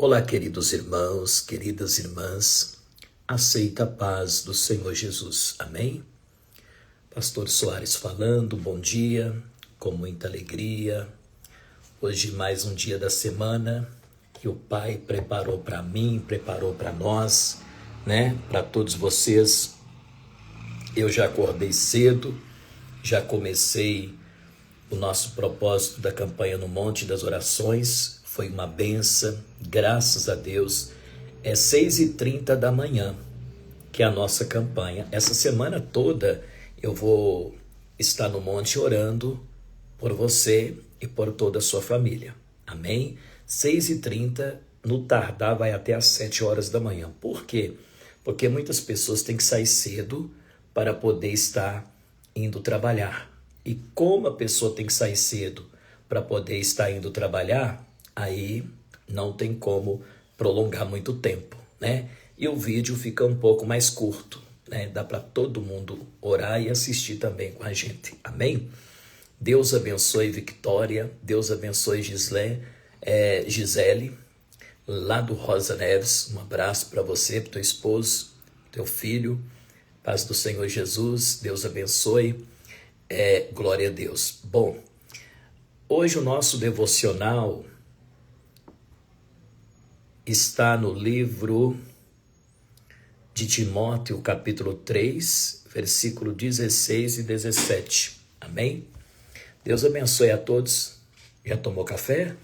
Olá, queridos irmãos, queridas irmãs, aceita a paz do Senhor Jesus, amém? Pastor Soares falando, bom dia, com muita alegria. Hoje mais um dia da semana que o Pai preparou para mim, preparou para nós, para todos vocês. Eu já acordei cedo, já comecei o nosso propósito da campanha no Monte das Orações. Foi uma benção, graças a Deus. É 6h30 da manhã que é a nossa campanha. Essa semana toda eu vou estar no monte orando por você e por toda a sua família. Amém? 6h30, no tardar vai até às 7 horas da manhã. Por quê? Porque muitas pessoas têm que sair cedo para poder estar indo trabalhar. E como a pessoa tem que sair cedo para poder estar indo trabalhar, aí não tem como prolongar muito tempo, E o vídeo fica um pouco mais curto, Dá para todo mundo orar e assistir também com a gente, amém? Deus abençoe Victória, Deus abençoe Gisele, lá do Rosa Neves. Um abraço para você, para teu esposo, teu filho, paz do Senhor Jesus, Deus abençoe, glória a Deus. Bom, hoje o nosso devocional está no livro de Timóteo, capítulo 3, versículo 16 e 17. Amém? Deus abençoe a todos. Já tomou café?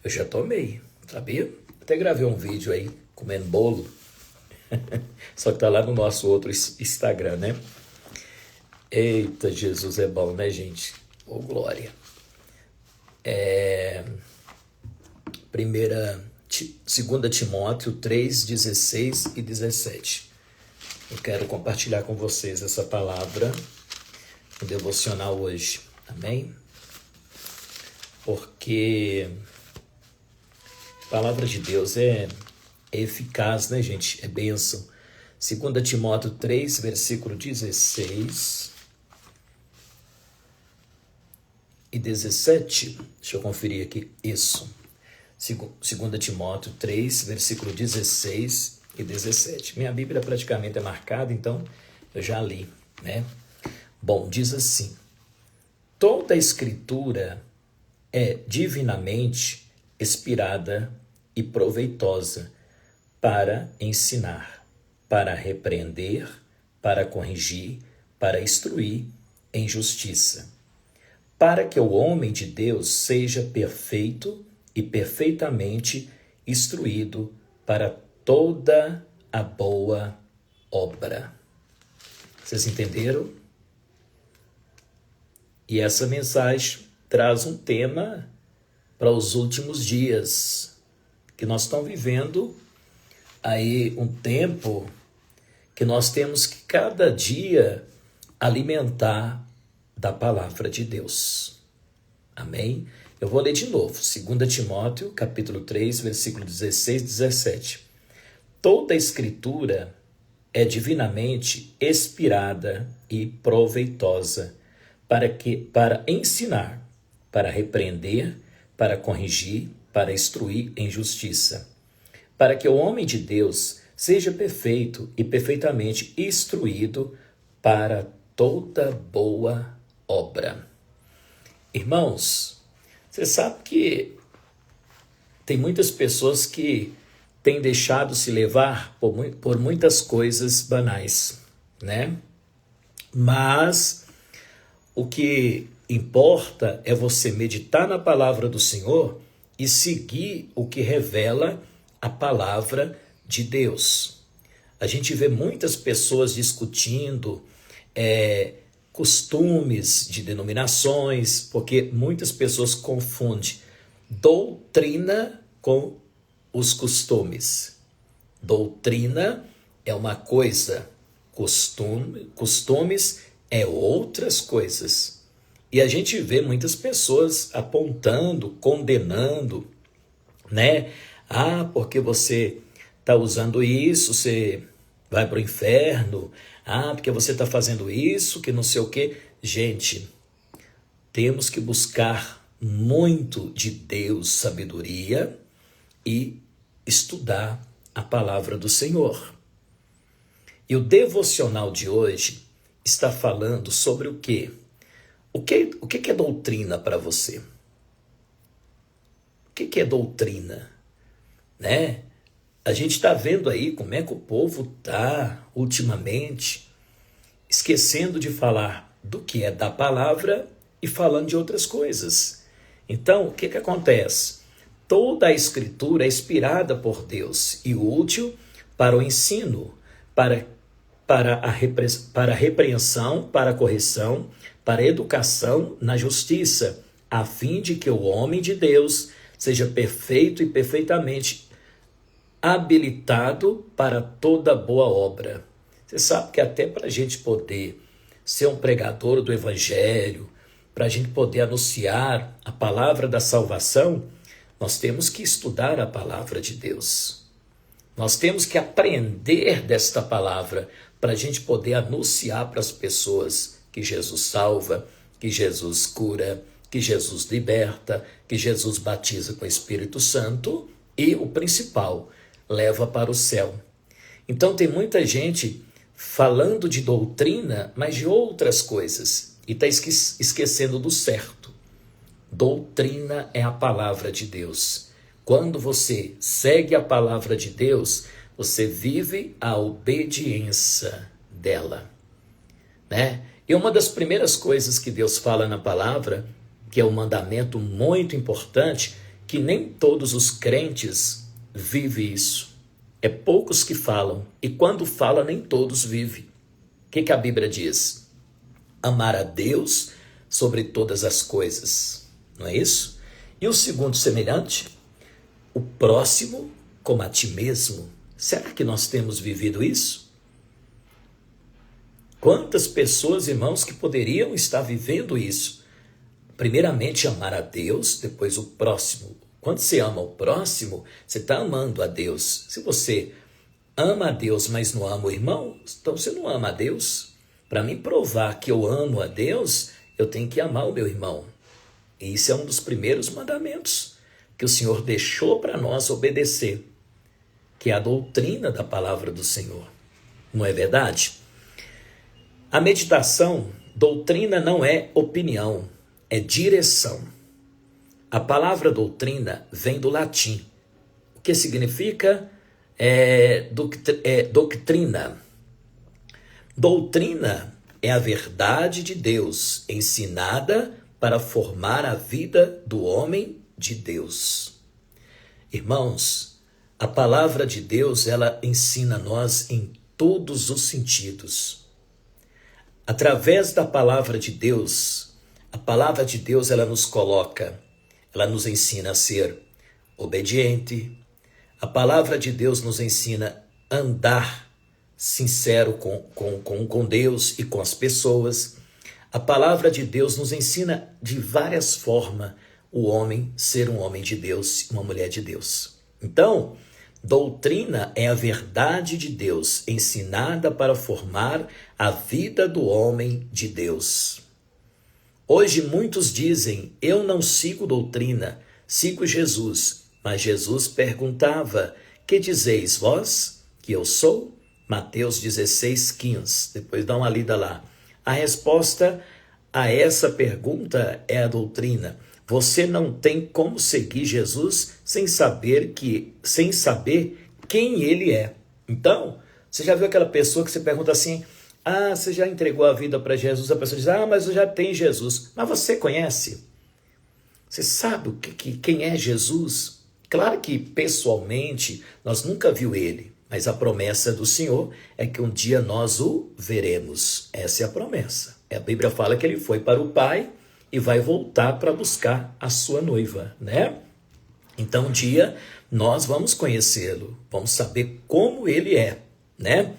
Eu já tomei, sabia? Até gravei um vídeo aí, comendo bolo. Só que tá lá no nosso outro Instagram, Eita, Jesus é bom, gente? Ô, glória. 2 Timóteo 3, 16 e 17. Eu quero compartilhar com vocês essa palavra no devocional hoje, amém? Porque a palavra de Deus é eficaz, gente? É bênção. 2 Timóteo 3, versículo 16 e 17. Deixa eu conferir aqui, isso. 2 Timóteo 3, versículo 16 e 17. Minha Bíblia praticamente é marcada, então eu já li, Bom, diz assim: toda a Escritura é divinamente inspirada e proveitosa para ensinar, para repreender, para corrigir, para instruir em justiça, para que o homem de Deus seja perfeito e perfeitamente instruído para toda a boa obra. Vocês entenderam? E essa mensagem traz um tema para os últimos dias, que nós estamos vivendo aí um tempo que nós temos que cada dia alimentar da palavra de Deus. Amém? Eu vou ler de novo, 2 Timóteo, capítulo 3, versículo 16 e 17. Toda a Escritura é divinamente inspirada e proveitosa para ensinar, para repreender, para corrigir, para instruir em justiça, para que o homem de Deus seja perfeito e perfeitamente instruído para toda boa obra. Irmãos, você sabe que tem muitas pessoas que têm deixado se levar por muitas coisas banais, Mas o que importa é você meditar na palavra do Senhor e seguir o que revela a palavra de Deus. A gente vê muitas pessoas discutindo costumes de denominações, porque muitas pessoas confundem doutrina com os costumes. Doutrina é uma coisa, costumes é outras coisas. E a gente vê muitas pessoas apontando, condenando, porque você está usando isso, você vai para o inferno. Porque você está fazendo isso, que não sei o quê. Gente, temos que buscar muito de Deus sabedoria e estudar a palavra do Senhor. E o devocional de hoje está falando sobre o quê? O que é doutrina para você? O que é doutrina? Né? A gente está vendo aí como é que o povo está ultimamente esquecendo de falar do que é da palavra e falando de outras coisas. Então, o que acontece? Toda a Escritura é inspirada por Deus e útil para o ensino, para a repreensão, para a correção, para a educação na justiça, a fim de que o homem de Deus seja perfeito e perfeitamente habilitado para toda boa obra. Você sabe que até para a gente poder ser um pregador do Evangelho, para a gente poder anunciar a palavra da salvação, nós temos que estudar a palavra de Deus. Nós temos que aprender desta palavra para a gente poder anunciar para as pessoas que Jesus salva, que Jesus cura, que Jesus liberta, que Jesus batiza com o Espírito Santo e, o principal, leva para o céu. Então tem muita gente falando de doutrina, mas de outras coisas, e está esquecendo do certo. Doutrina é a palavra de Deus. Quando você segue a palavra de Deus, você vive a obediência dela, né? E uma das primeiras coisas que Deus fala na palavra, que é um mandamento muito importante, que nem todos os crentes vivem isso. É poucos que falam, e quando fala, nem todos vivem. O que a Bíblia diz? Amar a Deus sobre todas as coisas, não é isso? E o segundo semelhante, o próximo como a ti mesmo. Será que nós temos vivido isso? Quantas pessoas, irmãos, que poderiam estar vivendo isso? Primeiramente, amar a Deus, depois o próximo. Quando você ama o próximo, você está amando a Deus. Se você ama a Deus, mas não ama o irmão, então você não ama a Deus. Para mim provar que eu amo a Deus, eu tenho que amar o meu irmão. E isso é um dos primeiros mandamentos que o Senhor deixou para nós obedecer, que é a doutrina da palavra do Senhor. Não é verdade? A meditação, doutrina não é opinião, é direção. A palavra doutrina vem do latim. O que significa? Doutrina. Doutrina é a verdade de Deus ensinada para formar a vida do homem de Deus. Irmãos, a palavra de Deus, ela ensina a nós em todos os sentidos. Através da palavra de Deus, a palavra de Deus, ela nos coloca, ela nos ensina a ser obediente. A palavra de Deus nos ensina a andar sincero com Deus e com as pessoas. A palavra de Deus nos ensina de várias formas o homem ser um homem de Deus, uma mulher de Deus. Então, doutrina é a verdade de Deus ensinada para formar a vida do homem de Deus. Hoje muitos dizem, eu não sigo doutrina, sigo Jesus. Mas Jesus perguntava, que dizeis vós que eu sou? Mateus 16:15. Depois dá uma lida lá. A resposta a essa pergunta é a doutrina. Você não tem como seguir Jesus sem saber quem ele é. Então, você já viu aquela pessoa que você pergunta assim, você já entregou a vida para Jesus? A pessoa diz, mas eu já tenho Jesus. Mas você conhece? Você sabe quem é Jesus? Claro que pessoalmente nós nunca viu ele, mas a promessa do Senhor é que um dia nós o veremos. Essa é a promessa. A Bíblia fala que ele foi para o Pai e vai voltar para buscar a sua noiva, né? Então um dia nós vamos conhecê-lo, vamos saber como ele é, né?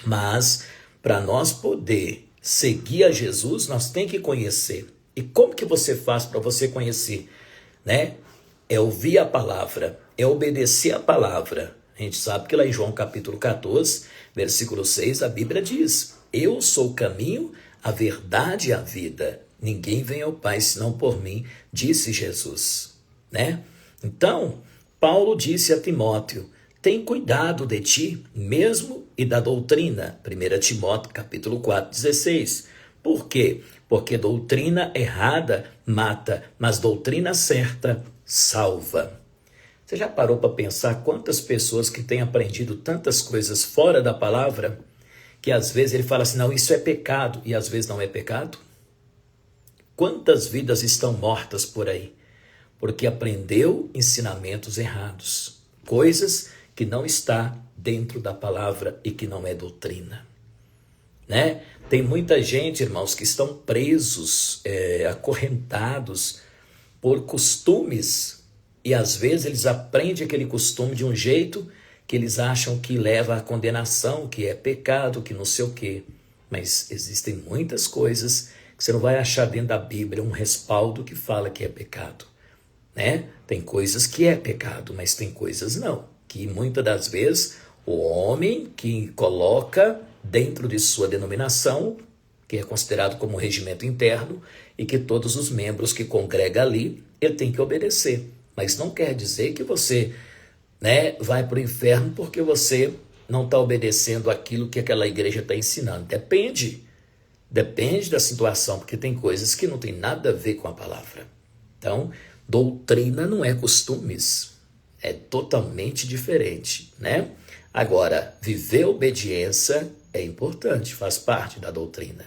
Mas para nós poder seguir a Jesus, nós temos que conhecer. E como que você faz para você conhecer, né? É ouvir a palavra, é obedecer a palavra. A gente sabe que lá em João capítulo 14, versículo 6, a Bíblia diz, eu sou o caminho, a verdade e a vida. Ninguém vem ao Pai senão por mim, disse Jesus, né? Então, Paulo disse a Timóteo: tem cuidado de ti mesmo e da doutrina. 1 Timóteo capítulo 4, 16. Por quê? Porque doutrina errada mata, mas doutrina certa salva. Você já parou para pensar quantas pessoas que têm aprendido tantas coisas fora da palavra, que às vezes ele fala assim, não, isso é pecado, e às vezes não é pecado? Quantas vidas estão mortas por aí? Porque aprendeu ensinamentos errados, coisas que não está dentro da palavra e que não é doutrina, né? Tem muita gente, irmãos, que estão presos, acorrentados por costumes, e às vezes eles aprendem aquele costume de um jeito que eles acham que leva à condenação, que é pecado, que não sei o quê. Mas existem muitas coisas que você não vai achar dentro da Bíblia um respaldo que fala que é pecado, né? Tem coisas que é pecado, mas tem coisas não, que muitas das vezes o homem que coloca dentro de sua denominação, que é considerado como um regimento interno, e que todos os membros que congregam ali, ele tem que obedecer. Mas não quer dizer que você, né, vai para o inferno porque você não está obedecendo aquilo que aquela igreja está ensinando. Depende da situação, porque tem coisas que não tem nada a ver com a palavra. Então, doutrina não é costumes, é totalmente diferente, né? Agora, viver obediência é importante, faz parte da doutrina.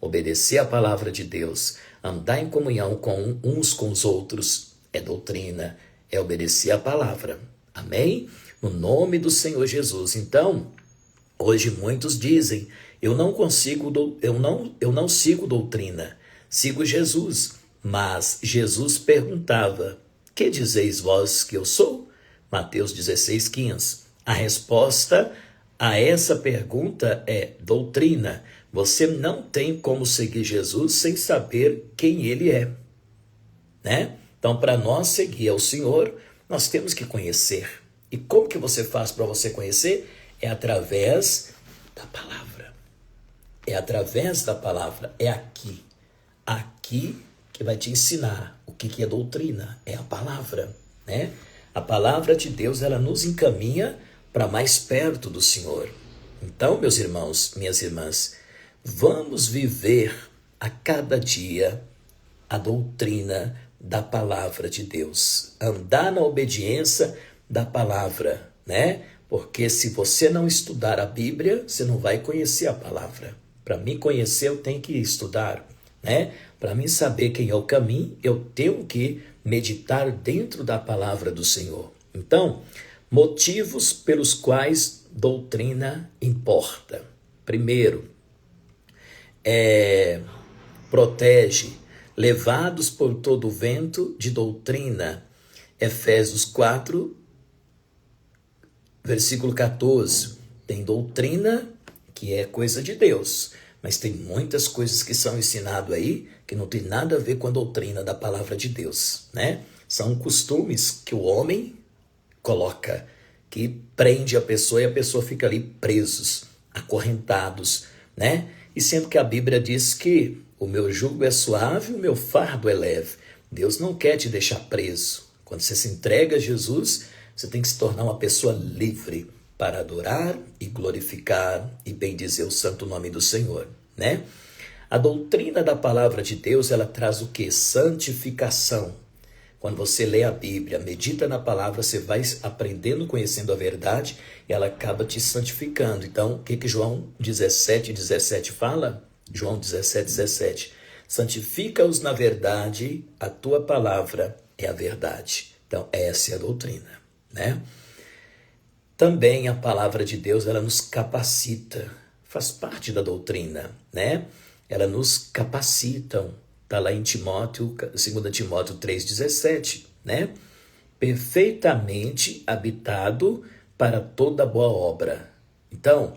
Obedecer a palavra de Deus, andar em comunhão com uns com os outros, é doutrina, é obedecer a palavra. Amém? No nome do Senhor Jesus. Então, hoje muitos dizem, eu não sigo doutrina, sigo Jesus. Mas Jesus perguntava, que dizeis vós que eu sou? Mateus 16:15. A resposta a essa pergunta é doutrina. Você não tem como seguir Jesus sem saber quem ele é, né? Então, para nós seguir ao Senhor, nós temos que conhecer. E como que você faz para você conhecer? É através da palavra. É através da palavra. É aqui. Aqui que vai te ensinar o que é doutrina. É a palavra, né? A palavra de Deus, ela nos encaminha para mais perto do Senhor. Então, meus irmãos, minhas irmãs, vamos viver a cada dia a doutrina da palavra de Deus. Andar na obediência da palavra, né? Porque se você não estudar a Bíblia, você não vai conhecer a palavra. Para mim conhecer, eu tenho que estudar, né? Para mim saber quem é o caminho, eu tenho que meditar dentro da palavra do Senhor. Então, motivos pelos quais doutrina importa. Primeiro, protege, levados por todo o vento de doutrina. Efésios 4, versículo 14. Tem doutrina que é coisa de Deus, mas tem muitas coisas que são ensinadas aí que não tem nada a ver com a doutrina da palavra de Deus, né? São costumes que o homem coloca, que prende a pessoa e a pessoa fica ali presos, acorrentados, né? E sendo que a Bíblia diz que o meu jugo é suave, o meu fardo é leve. Deus não quer te deixar preso. Quando você se entrega a Jesus, você tem que se tornar uma pessoa livre para adorar e glorificar e bendizer o santo nome do Senhor, né? A doutrina da palavra de Deus, ela traz o quê? Santificação. Quando você lê a Bíblia, medita na palavra, você vai aprendendo, conhecendo a verdade, e ela acaba te santificando. Então, o que João 17:17 fala? João 17:17. Santifica-os na verdade, a tua palavra é a verdade. Então, essa é a doutrina, né? Também a palavra de Deus, ela nos capacita, faz parte da doutrina, né? Ela nos capacita, está lá em Timóteo, 2 Timóteo 3,17, né? Perfeitamente habitado para toda boa obra. Então,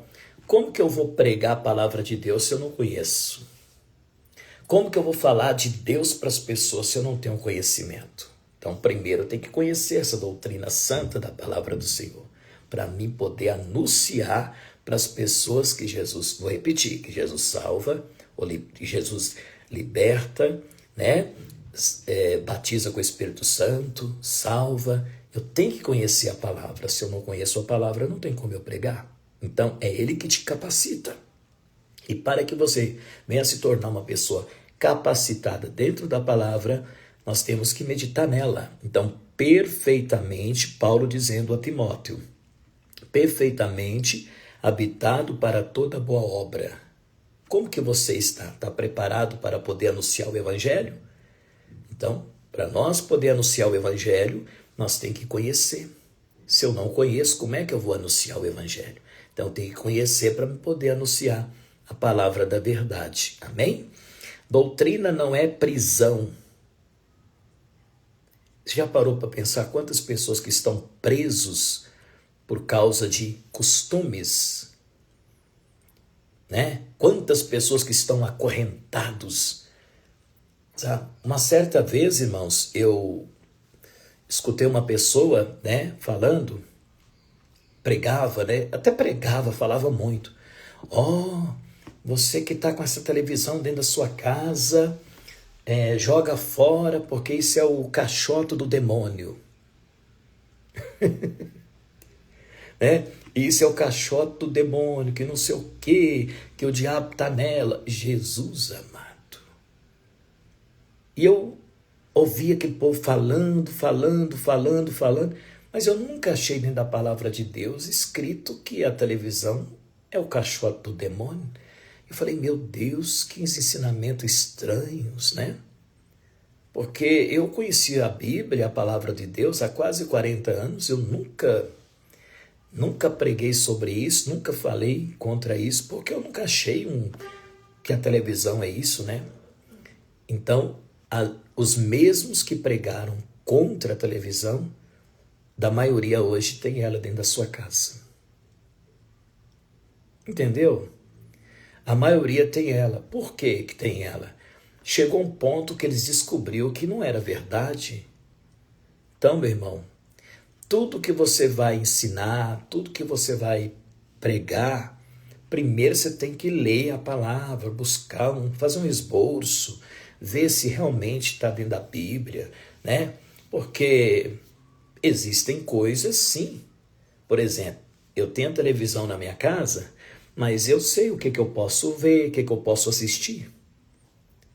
como que eu vou pregar a palavra de Deus se eu não conheço? Como que eu vou falar de Deus para as pessoas se eu não tenho conhecimento? Então, primeiro eu tenho que conhecer essa doutrina santa da palavra do Senhor, para mim poder anunciar para as pessoas que Jesus, vou repetir, que Jesus salva, que Jesus liberta, né? Batiza com o Espírito Santo, salva Eu tenho que conhecer a palavra. Se eu não conheço a palavra, não tem como eu pregar. Então, é Ele que te capacita. E para que você venha se tornar uma pessoa capacitada dentro da palavra, nós temos que meditar nela. Então, perfeitamente, Paulo dizendo a Timóteo, perfeitamente habitado para toda boa obra. Como que você está? Está preparado para poder anunciar o Evangelho? Então, para nós poder anunciar o Evangelho, nós temos que conhecer. Se eu não conheço, como é que eu vou anunciar o Evangelho? Então, eu tenho que conhecer para poder anunciar a palavra da verdade. Amém? Doutrina não é prisão. Você já parou para pensar quantas pessoas que estão presos por causa de costumes, né? Quantas pessoas que estão acorrentados, sabe? Uma certa vez, irmãos, eu escutei uma pessoa, né, falando, pregava, né? Até pregava, falava muito. Você que está com essa televisão dentro da sua casa, joga fora, porque isso é o caixote do demônio. Né? Isso é o caixote do demônio, que não sei o quê, que o diabo está nela. Jesus amado. E eu ouvi aquele povo falando, mas eu nunca achei dentro da palavra de Deus escrito que a televisão é o caixote do demônio. Eu falei, meu Deus, que ensinamentos estranhos, né? Porque eu conheci a Bíblia, a palavra de Deus, há quase 40 anos, eu nunca preguei sobre isso, nunca falei contra isso, porque eu nunca achei que a televisão é isso, né? Então, os mesmos que pregaram contra a televisão, da maioria hoje tem ela dentro da sua casa. Entendeu? A maioria tem ela. Por que que tem ela? Chegou um ponto que eles descobriram que não era verdade. Então, meu irmão, tudo que você vai ensinar, tudo que você vai pregar, primeiro você tem que ler a palavra, buscar, fazer um esboço, ver se realmente está dentro da Bíblia, né? Porque existem coisas, sim. Por exemplo, eu tenho televisão na minha casa, mas eu sei o que eu posso ver, o que eu posso assistir.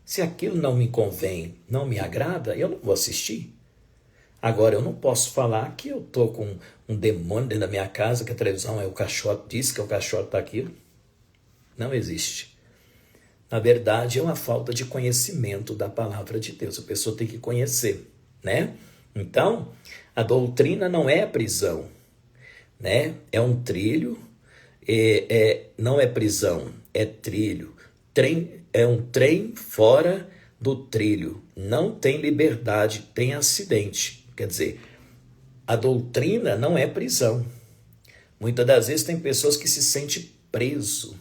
Se aquilo não me convém, não me agrada, eu não vou assistir. Agora, eu não posso falar que eu estou com um demônio dentro da minha casa, que a televisão é o caixote, diz que é o caixote daquilo. Não existe. Na verdade, é uma falta de conhecimento da palavra de Deus. A pessoa tem que conhecer, né? Então, a doutrina não é prisão, né? É um trilho, não é prisão, é trilho. É um trem fora do trilho. Não tem liberdade, tem acidente. Quer dizer, a doutrina não é prisão. Muitas das vezes tem pessoas que se sentem preso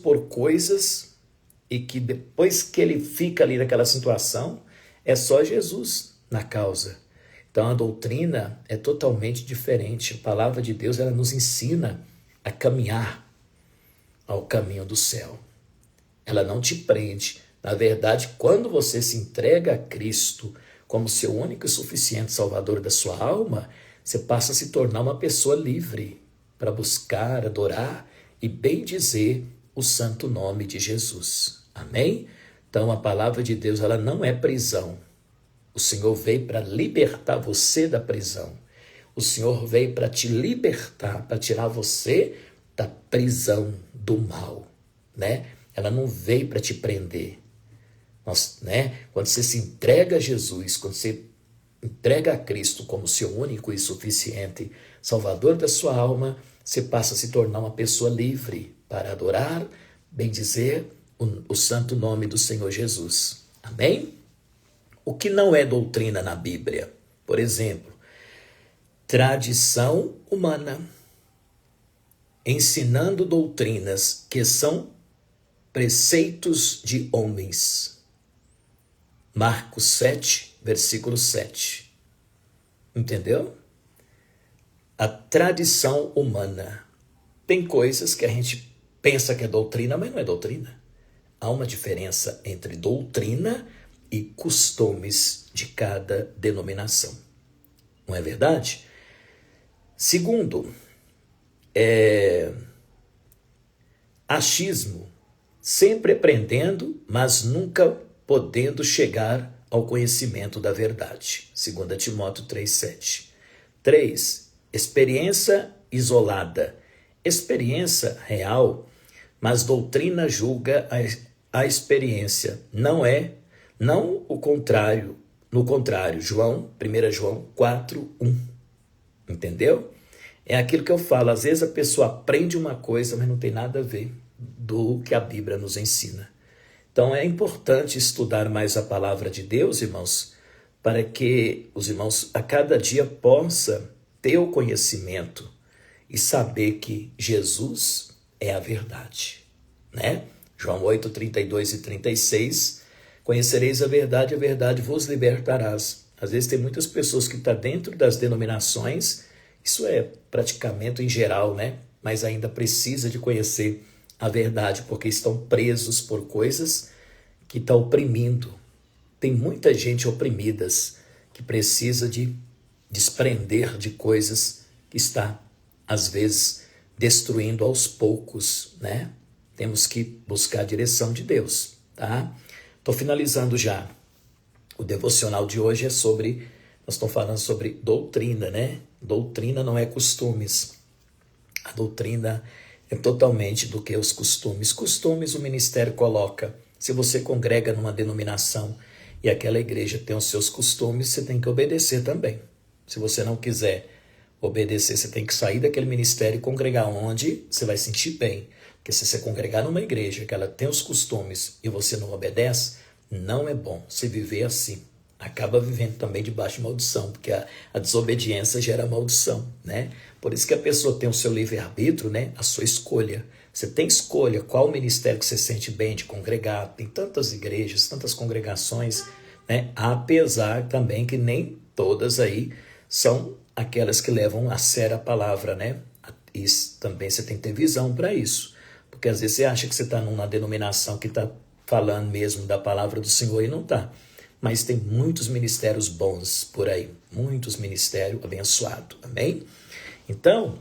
por coisas e que depois que ele fica ali naquela situação, é só Jesus na causa. Então a doutrina é totalmente diferente. A palavra de Deus, ela nos ensina a caminhar ao caminho do céu. Ela não te prende. Na verdade, quando você se entrega a Cristo como seu único e suficiente Salvador da sua alma, você passa a se tornar uma pessoa livre para buscar, adorar e bendizer o santo nome de Jesus. Amém? Então a palavra de Deus, ela não é prisão. O Senhor veio para libertar você da prisão. O Senhor veio para te libertar, para tirar você da prisão do mal, né? Ela não veio para te prender. Quando você se entrega a Jesus, quando você entrega a Cristo como seu único e suficiente Salvador da sua alma, você passa a se tornar uma pessoa livre para adorar, bendizer o santo nome do Senhor Jesus. Amém? O que não é doutrina na Bíblia? Por exemplo, tradição humana, ensinando doutrinas que são preceitos de homens. Marcos 7, versículo 7. Entendeu? A tradição humana. Tem coisas que a gente pensa que é doutrina, mas não é doutrina. Há uma diferença entre doutrina e costumes de cada denominação. não é verdade? Segundo, achismo, sempre aprendendo, mas nunca podendo chegar ao conhecimento da verdade. 2 Timóteo 3,7. 3. Experiência isolada. Experiência real, mas doutrina julga a experiência. Não o contrário. No contrário, 1 João 4:1. Entendeu? É aquilo que eu falo. Às vezes a pessoa aprende uma coisa, mas não tem nada a ver do que a Bíblia nos ensina. Então é importante estudar mais a palavra de Deus, irmãos, para que os irmãos a cada dia possam ter o conhecimento e saber que Jesus é a verdade, né? João 8:32 e 36, conhecereis a verdade vos libertarás. Às vezes tem muitas pessoas que estão dentro das denominações, isso é praticamente em geral, né? Mas ainda precisa de conhecer a verdade, porque estão presos por coisas que estão oprimindo. Tem muita gente oprimidas que precisa de desprender de coisas que está, às vezes, destruindo aos poucos, né? Temos que buscar a direção de Deus, tá? Estou finalizando já. O devocional de hoje nós estamos falando sobre doutrina, né? Doutrina não é costumes. A doutrina é totalmente do que os costumes. Costumes o ministério coloca. Se você congrega numa denominação e aquela igreja tem os seus costumes, você tem que obedecer também. Se você não quiser obedecer, você tem que sair daquele ministério e congregar onde você vai sentir bem. Porque se você congregar numa igreja que ela tem os costumes e você não obedece, não é bom você viver assim. Acaba vivendo também debaixo de maldição, porque a desobediência gera maldição, né? Por isso que a pessoa tem o seu livre-arbítrio, né? A sua escolha. Você tem escolha qual ministério que você sente bem de congregar. Tem tantas igrejas, tantas congregações, né? Apesar também que nem todas aí são aquelas que levam a sério a palavra, né? Isso, também você tem que ter visão para isso. Porque às vezes você acha que você está numa denominação que está falando mesmo da palavra do Senhor e não está. Mas tem muitos ministérios bons por aí, muitos ministérios abençoados, amém? Então,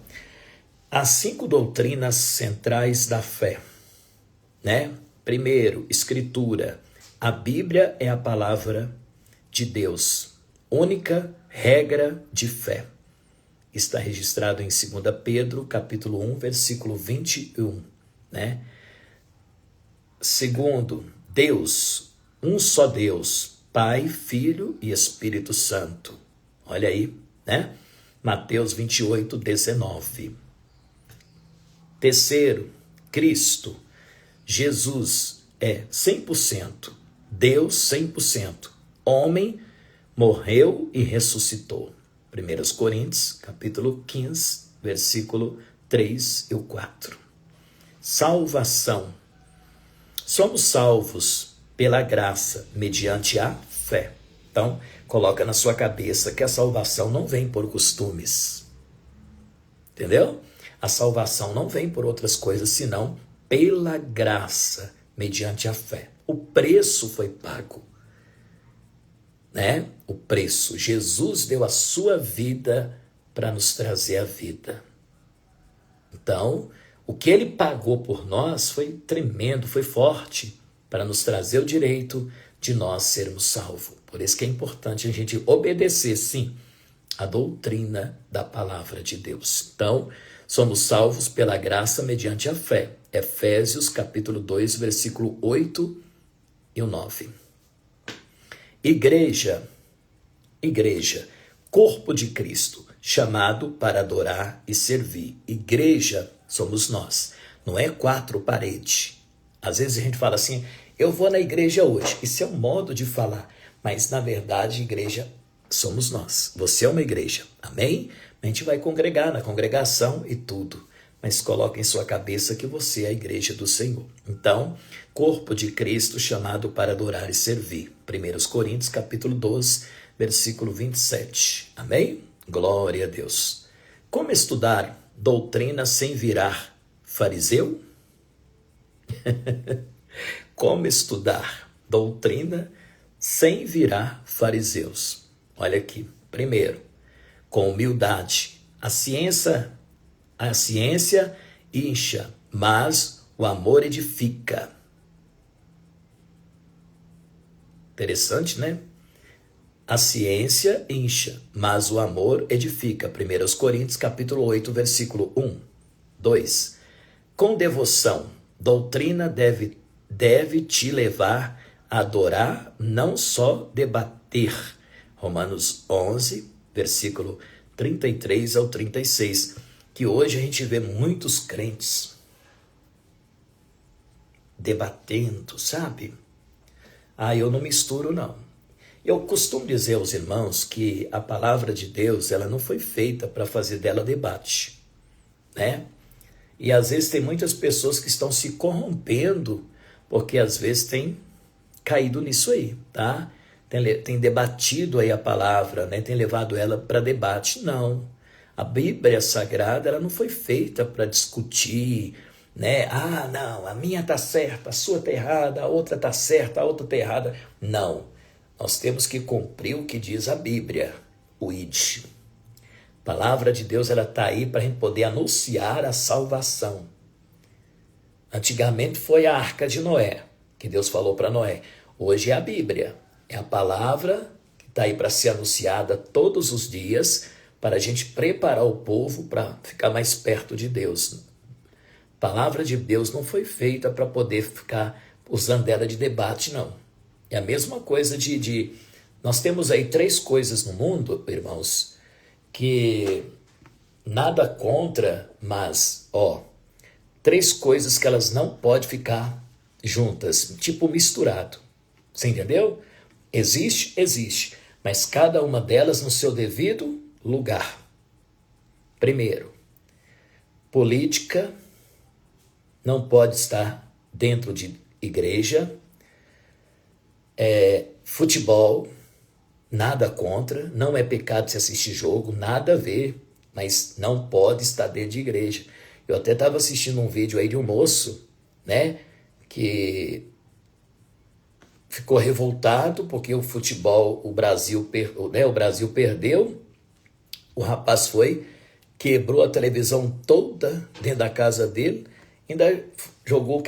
as 5 doutrinas centrais da fé, né? Primeiro, Escritura. A Bíblia é a palavra de Deus, única regra de fé. Está registrado em 2 Pedro, capítulo 1, versículo 21, né? Segundo, Deus, um só Deus, Pai, Filho e Espírito Santo. Olha aí, né? Mateus 28:19. Terceiro, Cristo. Jesus é 100%, Deus 100%, homem, morreu e ressuscitou. 1 Coríntios, capítulo 15, versículo 3 e 4. Salvação. Somos salvos pela graça, mediante a fé. Então, coloca na sua cabeça que a salvação não vem por costumes. Entendeu? A salvação não vem por outras coisas, senão pela graça, mediante a fé. O preço foi pago, né? O preço. Jesus deu a sua vida para nos trazer a vida. Então, o que ele pagou por nós foi tremendo, foi forte, para nos trazer o direito de nós sermos salvos. Por isso que é importante a gente obedecer, sim, a doutrina da palavra de Deus. Então, somos salvos pela graça mediante a fé. Efésios, capítulo 2, versículo 8 e o 9. Igreja, corpo de Cristo, chamado para adorar e servir. Igreja somos nós, não é 4 paredes. Às vezes a gente fala assim, eu vou na igreja hoje. Isso é um modo de falar, mas na verdade igreja somos nós. Você é uma igreja, amém? A gente vai congregar na congregação e tudo, mas coloque em sua cabeça que você é a igreja do Senhor. Então, corpo de Cristo chamado para adorar e servir. 1 Coríntios, capítulo 12, versículo 27. Amém? Glória a Deus. Como estudar doutrina sem virar fariseu? Como estudar doutrina sem virar fariseus? Olha aqui. Primeiro, com humildade. A ciência incha, mas o amor edifica. Interessante, né? A ciência incha, mas o amor edifica. 1 Coríntios capítulo 8, versículo 1, 2. Com devoção, doutrina deve te levar a adorar, não só debater. Romanos 11, versículo 33 ao 36. Que hoje a gente vê muitos crentes debatendo, sabe? Eu não misturo, não. Eu costumo dizer aos irmãos que a palavra de Deus, ela não foi feita para fazer dela debate, né? E às vezes tem muitas pessoas que estão se corrompendo, porque às vezes tem caído nisso aí, tá? Tem debatido aí a palavra, né? Tem levado ela para debate. Não. A Bíblia Sagrada, ela não foi feita para discutir, né? Não, a minha está certa, a sua está errada, a outra está certa, a outra está errada. Não. Nós temos que cumprir o que diz a Bíblia, o ID. A palavra de Deus, ela está aí para a gente poder anunciar a salvação. Antigamente foi a arca de Noé, que Deus falou para Noé. Hoje é a Bíblia, é a palavra que está aí para ser anunciada todos os dias, para a gente preparar o povo para ficar mais perto de Deus. A palavra de Deus não foi feita para poder ficar usando ela de debate, não. É a mesma coisa nós temos aí 3 coisas no mundo, irmãos, que nada contra, mas, 3 coisas que elas não podem ficar juntas, tipo misturado. Você entendeu? Existe, mas cada uma delas no seu devido lugar. Primeiro, política não pode estar dentro de igreja. Futebol, nada contra, não é pecado se assistir jogo, nada a ver, mas não pode estar dentro de igreja. Eu até estava assistindo um vídeo aí de um moço, né, que ficou revoltado porque o futebol, o Brasil perdeu, o rapaz quebrou a televisão toda dentro da casa dele, ainda jogou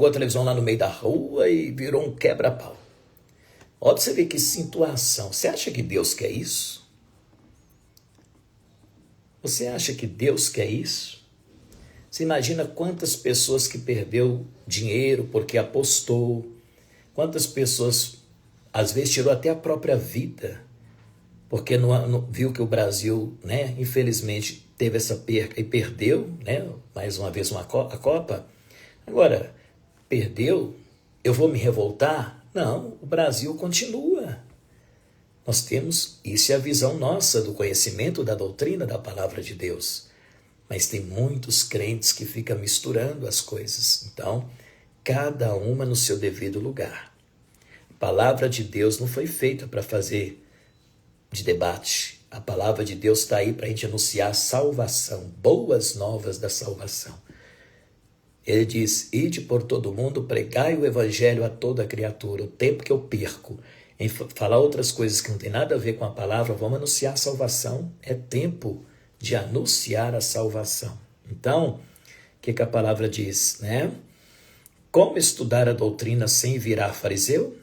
a televisão lá no meio da rua e virou um quebra-pau. Olha pra você ver que situação. Você acha que Deus quer isso? Você acha que Deus quer isso? Você imagina quantas pessoas que perdeu dinheiro porque apostou, quantas pessoas, às vezes, tirou até a própria vida, porque não viu que o Brasil, né, infelizmente, teve essa perca e perdeu, né, mais uma vez a Copa. Agora, perdeu, eu vou me revoltar? Não, o Brasil continua. Nós temos, isso é a visão nossa do conhecimento da doutrina da palavra de Deus. Mas tem muitos crentes que ficam misturando as coisas. Então, cada uma no seu devido lugar. A palavra de Deus não foi feita para fazer de debate. A palavra de Deus está aí para a gente anunciar salvação, boas novas da salvação. Ele diz, ide por todo mundo, pregai o evangelho a toda criatura. O tempo que eu perco em falar outras coisas que não tem nada a ver com a palavra, vamos anunciar a salvação. É tempo de anunciar a salvação. Então, o que a palavra diz, né? Como estudar a doutrina sem virar fariseu?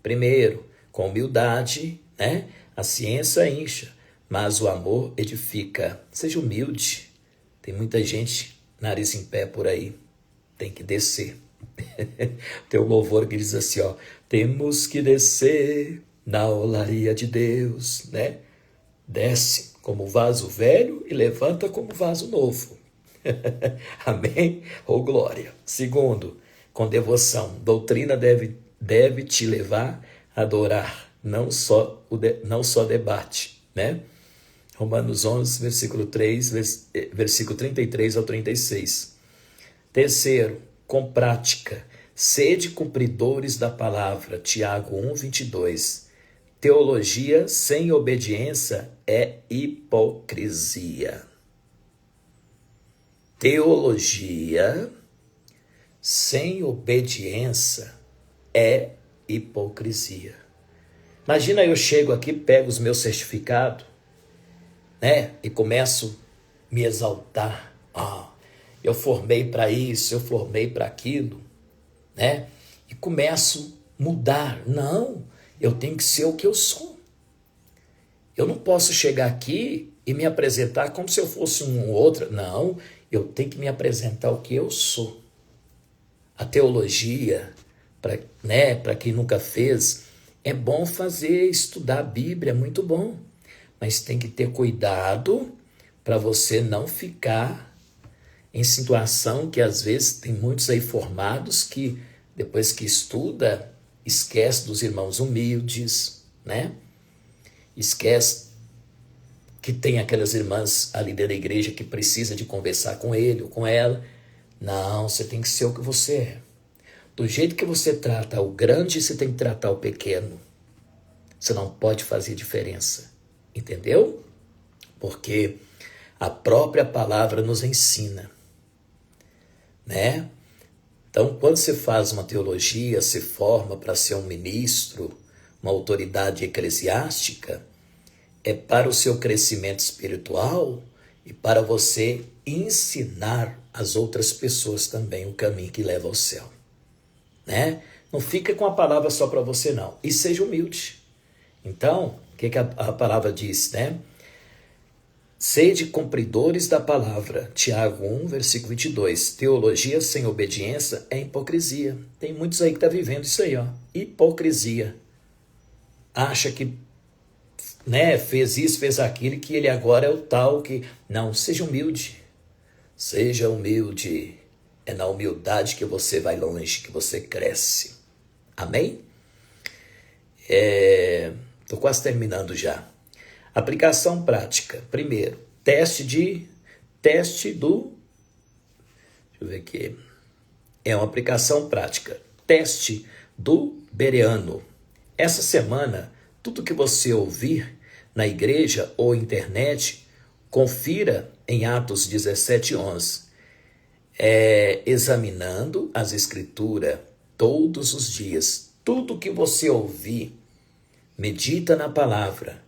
Primeiro, com humildade, né? A ciência incha, mas o amor edifica. Seja humilde. Tem muita gente nariz em pé por aí. Tem que descer. Tem um louvor que diz assim, temos que descer na olaria de Deus, né? Desce como vaso velho e levanta como vaso novo. Amém? Ou glória. Segundo, com devoção. Doutrina deve te levar a adorar, não só debate, né? Romanos 11, versículo 3, versículo 33 ao 36. Terceiro, com prática. Sede cumpridores da palavra. Tiago 1, 22. Teologia sem obediência é hipocrisia. Teologia sem obediência é hipocrisia. Imagina eu chego aqui, pego os meus certificados, né? E começo a me exaltar. Eu formei para isso, eu formei para aquilo, né? E começo a mudar. Não, eu tenho que ser o que eu sou. Eu não posso chegar aqui e me apresentar como se eu fosse um outro. Não, eu tenho que me apresentar o que eu sou. A teologia, para quem nunca fez, é bom fazer, estudar a Bíblia, é muito bom. Mas tem que ter cuidado para você não ficar em situação que às vezes tem muitos aí formados que depois que estuda, esquece dos irmãos humildes, né? Esquece que tem aquelas irmãs ali dentro da igreja que precisa de conversar com ele ou com ela. Não, você tem que ser o que você é. Do jeito que você trata o grande, você tem que tratar o pequeno. Você não pode fazer diferença. Entendeu? Porque a própria palavra nos ensina, né? Então, quando você faz uma teologia, se forma para ser um ministro, uma autoridade eclesiástica, é para o seu crescimento espiritual e para você ensinar as outras pessoas também o caminho que leva ao céu, né? Não fica com a palavra só para você, não. E seja humilde. Então, o que a palavra diz, né? Sede cumpridores da palavra. Tiago 1, versículo 22. Teologia sem obediência é hipocrisia. Tem muitos aí que estão vivendo isso aí, ó. Hipocrisia. Acha que, né, fez isso, fez aquilo, que ele agora é o tal que... Não, seja humilde. Seja humilde. É na humildade que você vai longe, que você cresce. Amém? Estou quase terminando já. Aplicação prática. Primeiro, teste do... Deixa eu ver aqui. É uma aplicação prática. Teste do Bereano. Essa semana, tudo que você ouvir na igreja ou internet, confira em Atos 17:11. Examinando as escrituras todos os dias. Tudo que você ouvir, medita na palavra.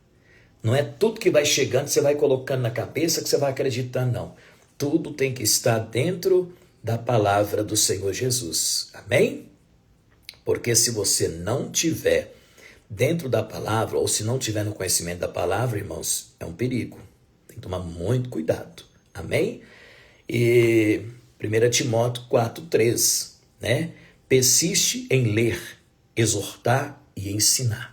Não é tudo que vai chegando, você vai colocando na cabeça que você vai acreditando, não. Tudo tem que estar dentro da palavra do Senhor Jesus. Amém? Porque se você não tiver dentro da palavra, ou se não tiver no conhecimento da palavra, irmãos, é um perigo. Tem que tomar muito cuidado. Amém? E 1 Timóteo 4:3, né? Persiste em ler, exortar e ensinar.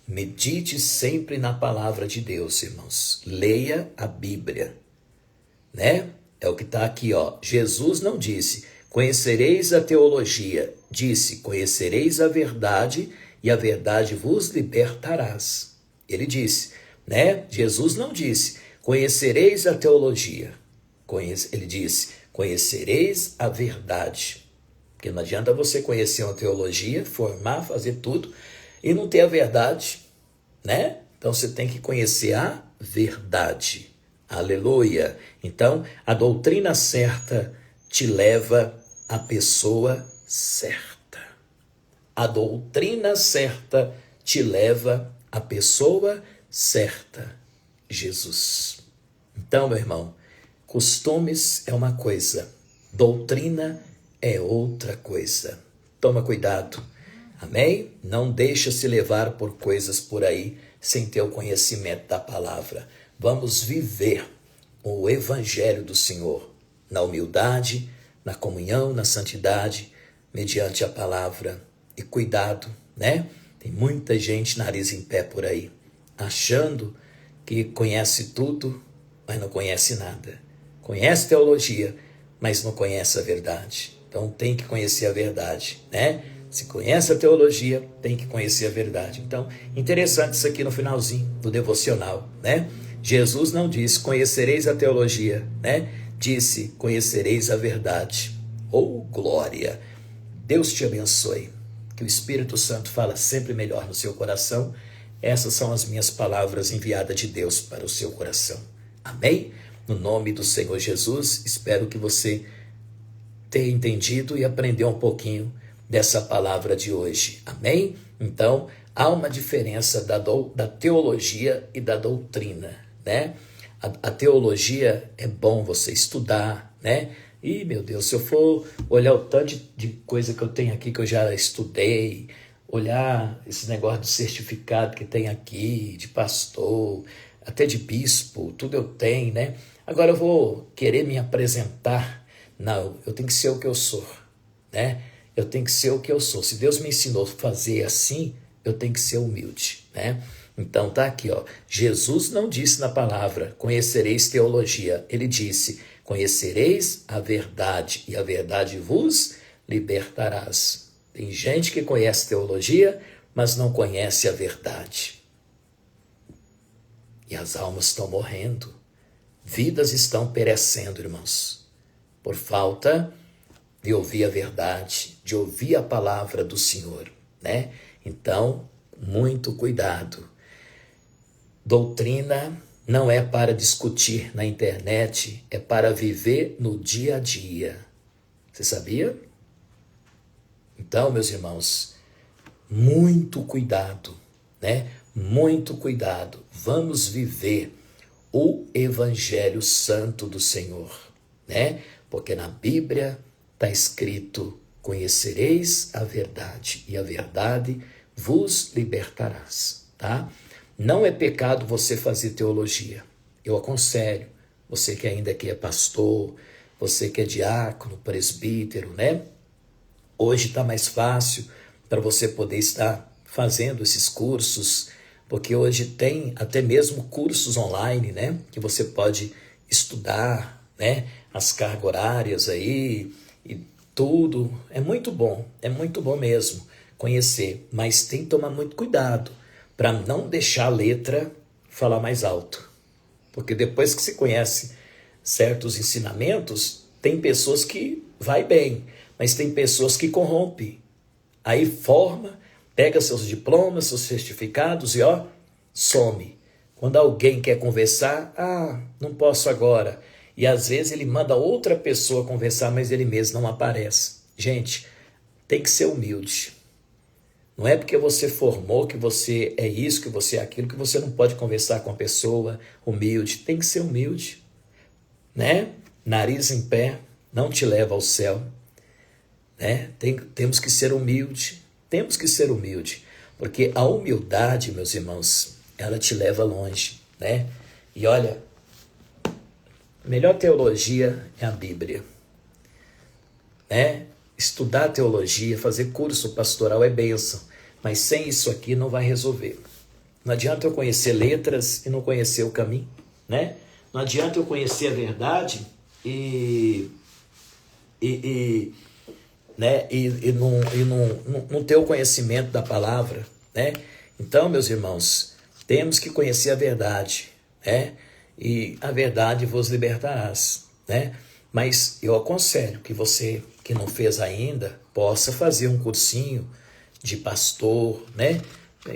Medite sempre na palavra de Deus, irmãos. Leia a Bíblia, né? É o que está aqui, ó. Jesus não disse, conhecereis a teologia. Disse, conhecereis a verdade e a verdade vos libertarás. Ele disse, né? Jesus não disse, conhecereis a teologia. Ele disse, conhecereis a verdade. Porque não adianta você conhecer uma teologia, formar, fazer tudo e não ter a verdade, né? Então você tem que conhecer a verdade. Aleluia. Então, a doutrina certa te leva à pessoa certa. A doutrina certa te leva à pessoa certa, Jesus. Então, meu irmão, costumes é uma coisa, doutrina é outra coisa. Toma cuidado. Amém? Não deixa se levar por coisas por aí sem ter o conhecimento da palavra. Vamos viver o evangelho do Senhor na humildade, na comunhão, na santidade, mediante a palavra. E cuidado, né? Tem muita gente nariz em pé por aí, achando que conhece tudo, mas não conhece nada. Conhece teologia, mas não conhece a verdade. Então tem que conhecer a verdade, né? Se conhece a teologia, tem que conhecer a verdade. Então, interessante isso aqui no finalzinho do devocional, né? Jesus não disse, conhecereis a teologia, né? Disse, conhecereis a verdade. Oh, glória! Deus te abençoe. Que o Espírito Santo fala sempre melhor no seu coração. Essas são as minhas palavras enviadas de Deus para o seu coração. Amém? No nome do Senhor Jesus, espero que você tenha entendido e aprendeu um pouquinho dessa palavra de hoje. Amém? Então, há uma diferença da teologia e da doutrina, né? A teologia é bom você estudar, né? E, meu Deus, se eu for olhar o tanto de coisa que eu tenho aqui, que eu já estudei, olhar esse negócio de certificado que tem aqui, de pastor, até de bispo, tudo eu tenho, né? Agora eu vou querer me apresentar. Não, eu tenho que ser o que eu sou, né? Eu tenho que ser o que eu sou. Se Deus me ensinou a fazer assim, eu tenho que ser humilde, né? Então tá aqui, ó. Jesus não disse na palavra, conhecereis teologia. Ele disse, conhecereis a verdade e a verdade vos libertarás. Tem gente que conhece teologia, mas não conhece a verdade. E as almas estão morrendo. Vidas estão perecendo, irmãos, por falta de ouvir a verdade, de ouvir a palavra do Senhor, né? Então, muito cuidado. Doutrina não é para discutir na internet, é para viver no dia a dia. Você sabia? Então, meus irmãos, muito cuidado, né? Muito cuidado. Vamos viver o Evangelho Santo do Senhor, né? Porque na Bíblia está escrito, conhecereis a verdade e a verdade vos libertarás, tá? Não é pecado você fazer teologia. Eu aconselho, você que ainda aqui é pastor, você que é diácono, presbítero, né? Hoje está mais fácil para você poder estar fazendo esses cursos, porque hoje tem até mesmo cursos online, né? Que você pode estudar, né? As cargas horárias aí e tudo. É muito bom mesmo conhecer, mas tem que tomar muito cuidado para não deixar a letra falar mais alto. Porque depois que se conhece certos ensinamentos, tem pessoas que vai bem, mas tem pessoas que corrompem. Aí forma, pega seus diplomas, seus certificados e ó, some. Quando alguém quer conversar, não posso agora. E às vezes ele manda outra pessoa conversar, mas ele mesmo não aparece. Gente, tem que ser humilde. Não é porque você formou que você é isso, que você é aquilo, que você não pode conversar com a pessoa humilde. Tem que ser humilde, né? Nariz em pé não te leva ao céu, né? Temos que ser humilde, porque a humildade, meus irmãos, ela te leva longe, né? E olha, a melhor teologia é a Bíblia, né? Estudar teologia, fazer curso pastoral é bênção, mas sem isso aqui não vai resolver. Não adianta eu conhecer letras e não conhecer o caminho, né? Não adianta eu conhecer a verdade não ter o conhecimento da palavra, né? Então, meus irmãos, temos que conhecer a verdade, né? E a verdade vos libertarás, né? Mas eu aconselho que você que não fez ainda possa fazer um cursinho de pastor, né?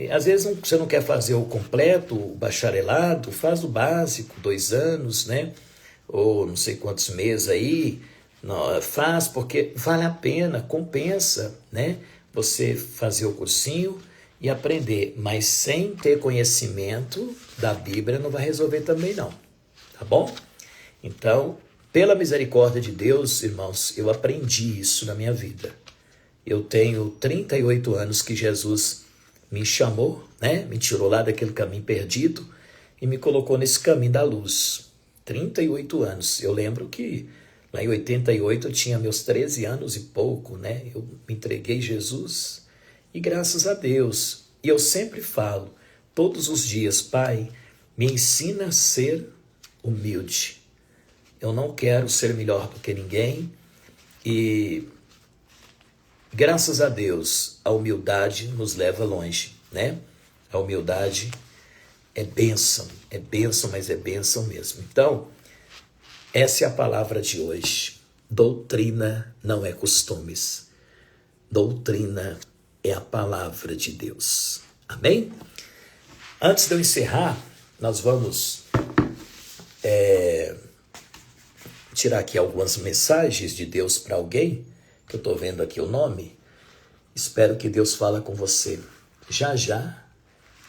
Às vezes você não quer fazer o completo, o bacharelado, faz o básico, 2 anos, né? Ou não sei quantos meses aí, faz porque vale a pena, compensa, né? Você fazer o cursinho e aprender, mas sem ter conhecimento da Bíblia não vai resolver também não, tá bom? Então, pela misericórdia de Deus, irmãos, eu aprendi isso na minha vida. Eu tenho 38 anos que Jesus me chamou, né? Me tirou lá daquele caminho perdido e me colocou nesse caminho da luz. 38 anos. Eu lembro que lá em 88 eu tinha meus 13 anos e pouco, né? Eu me entreguei a Jesus e graças a Deus. E eu sempre falo, todos os dias, Pai, me ensina a ser humilde. Eu não quero ser melhor do que ninguém e graças a Deus a humildade nos leva longe, né? A humildade é bênção, mas é bênção mesmo. Então, essa é a palavra de hoje. Doutrina não é costumes. Doutrina é a palavra de Deus. Amém? Antes de eu encerrar, nós vamos tirar aqui algumas mensagens de Deus para alguém, que eu estou vendo aqui o nome. Espero que Deus fale com você. Já,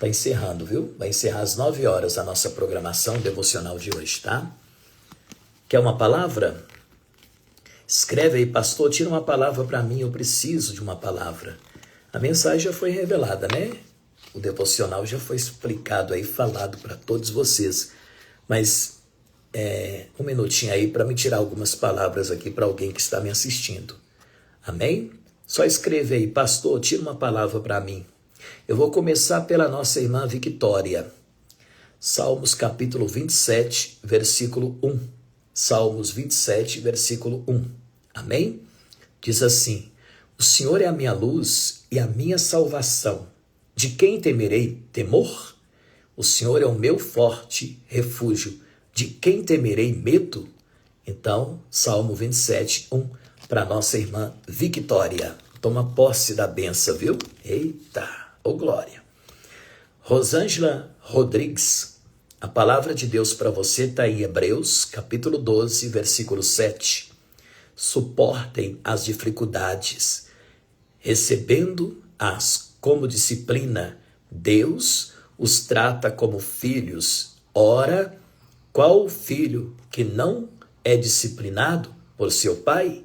Está encerrando, viu? Vai encerrar às 9 horas a nossa programação devocional de hoje, tá? Quer uma palavra? Escreve aí, pastor, tira uma palavra para mim, eu preciso de uma palavra. A mensagem já foi revelada, né? O devocional já foi explicado aí, falado para todos vocês. Mas um minutinho aí para me tirar algumas palavras aqui para alguém que está me assistindo. Amém? Só escreve aí, pastor, tira uma palavra para mim. Eu vou começar pela nossa irmã Victória. Salmos capítulo 27, versículo 1. Salmos 27, versículo 1. Amém? Diz assim: o Senhor é a minha luz e a minha salvação. De quem temerei temor? O Senhor é o meu forte refúgio. De quem temerei medo? Então, Salmo 27, 1, para nossa irmã Victória. Toma posse da benção, viu? Eita, ô glória. Rosângela Rodrigues, a palavra de Deus para você está em Hebreus, capítulo 12, versículo 7. Suportem as dificuldades, recebendo-as como disciplina. Deus os trata como filhos. Ora, qual filho que não é disciplinado por seu pai?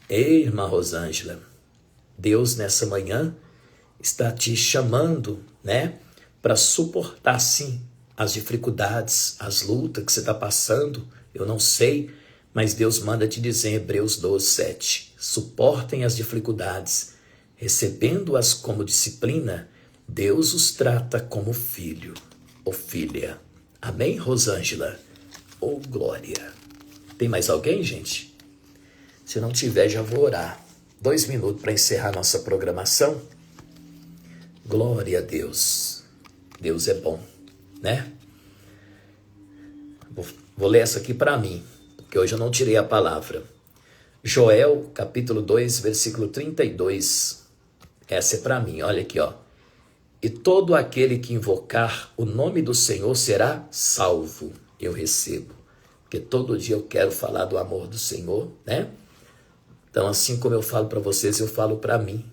Ei, irmã Rosângela, Deus nessa manhã está te chamando, né, para suportar sim as dificuldades, as lutas que você está passando. Eu não sei, mas Deus manda te dizer em Hebreus 12, 7. Suportem as dificuldades, recebendo-as como disciplina. Deus os trata como filho ou filha. Amém, Rosângela? Oh, glória. Tem mais alguém, gente? Se não tiver, já vou orar. 2 minutos para encerrar nossa programação. Glória a Deus. Deus é bom, né? Vou ler essa aqui para mim, porque hoje eu não tirei a palavra. Joel, capítulo 2, versículo 32. Essa é para mim, olha aqui, ó. E todo aquele que invocar o nome do Senhor será salvo. Eu recebo. Porque todo dia eu quero falar do amor do Senhor, né? Então, assim como eu falo para vocês, eu falo para mim.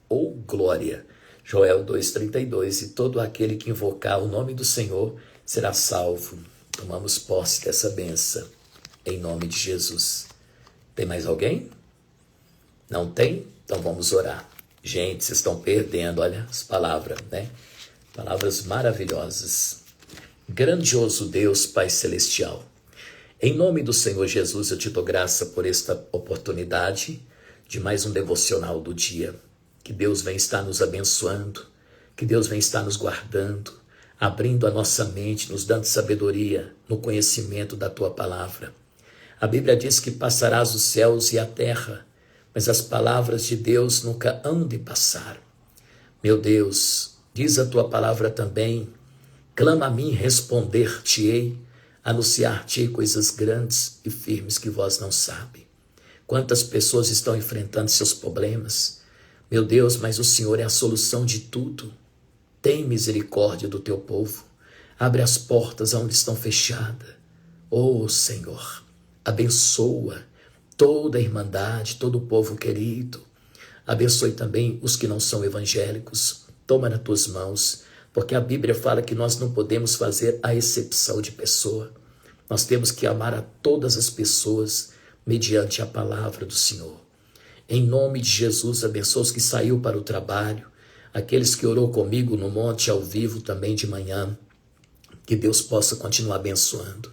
Oh, glória! Joel 2,32. E todo aquele que invocar o nome do Senhor será salvo. Tomamos posse dessa benção, em nome de Jesus. Tem mais alguém? Não tem? Então vamos orar. Gente, vocês estão perdendo, olha as palavras, né? Palavras maravilhosas. Grandioso Deus, Pai Celestial. Em nome do Senhor Jesus, eu te dou graça por esta oportunidade de mais um devocional do dia. Que Deus venha estar nos abençoando, que Deus venha estar nos guardando, abrindo a nossa mente, nos dando sabedoria no conhecimento da Tua palavra. A Bíblia diz que passarás os céus e a terra, mas as palavras de Deus nunca hão de passar. Meu Deus, diz a Tua palavra também, clama a mim, responder-te-ei, anunciar-te-ei coisas grandes e firmes que vós não sabe. Quantas pessoas estão enfrentando seus problemas? Meu Deus, mas o Senhor é a solução de tudo. Tem misericórdia do teu povo. Abre as portas onde estão fechadas. Oh, Senhor, abençoa toda a irmandade, todo o povo querido. Abençoe também os que não são evangélicos. Toma nas tuas mãos, porque a Bíblia fala que nós não podemos fazer a exceção de pessoa. Nós temos que amar a todas as pessoas mediante a palavra do Senhor. Em nome de Jesus, abençoa os que saiu para o trabalho, aqueles que orou comigo no monte ao vivo também de manhã. Que Deus possa continuar abençoando.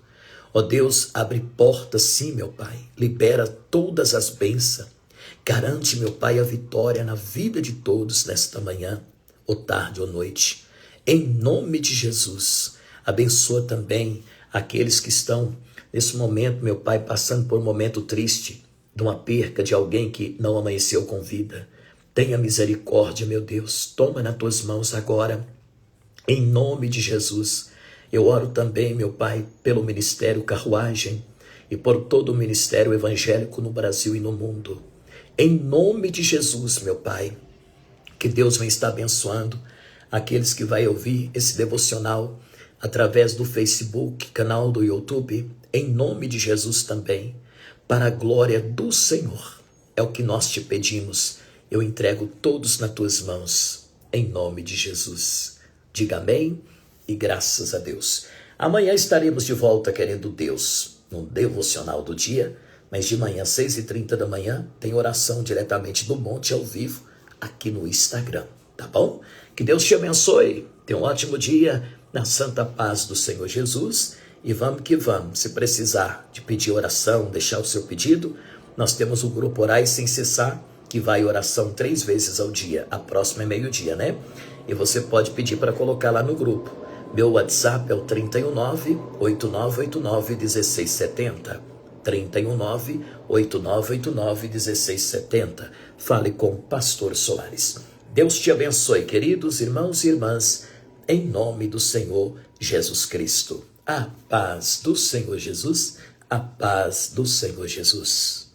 Ó Deus, abre portas sim, meu Pai. Libera todas as bênçãos. Garante, meu Pai, a vitória na vida de todos nesta manhã, ou tarde ou noite. Em nome de Jesus, abençoa também aqueles que estão nesse momento, meu Pai, passando por um momento triste, de uma perca de alguém que não amanheceu com vida. Tenha misericórdia, meu Deus. Toma nas tuas mãos agora, em nome de Jesus. Eu oro também, meu Pai, pelo Ministério Carruagem e por todo o ministério evangélico no Brasil e no mundo. Em nome de Jesus, meu Pai, que Deus venha estar abençoando aqueles que vai ouvir esse devocional através do Facebook, canal do YouTube, em nome de Jesus também, para a glória do Senhor. É o que nós te pedimos. Eu entrego todos nas tuas mãos, em nome de Jesus. Diga amém e graças a Deus. Amanhã estaremos de volta, querendo Deus, no devocional do dia, mas de manhã, 6h30 da manhã, tem oração diretamente do monte ao vivo, aqui no Instagram, tá bom? Que Deus te abençoe, tenha um ótimo dia, na santa paz do Senhor Jesus, e vamos que vamos. Se precisar de pedir oração, deixar o seu pedido, nós temos o grupo Orai Sem Cessar, que vai oração 3 vezes ao dia, a próxima é meio-dia, né? E você pode pedir para colocar lá no grupo. Meu WhatsApp é o 319-8989-1670. 319-8989-1670. Fale com o Pastor Soares. Deus te abençoe, queridos irmãos e irmãs, em nome do Senhor Jesus Cristo. A paz do Senhor Jesus, a paz do Senhor Jesus.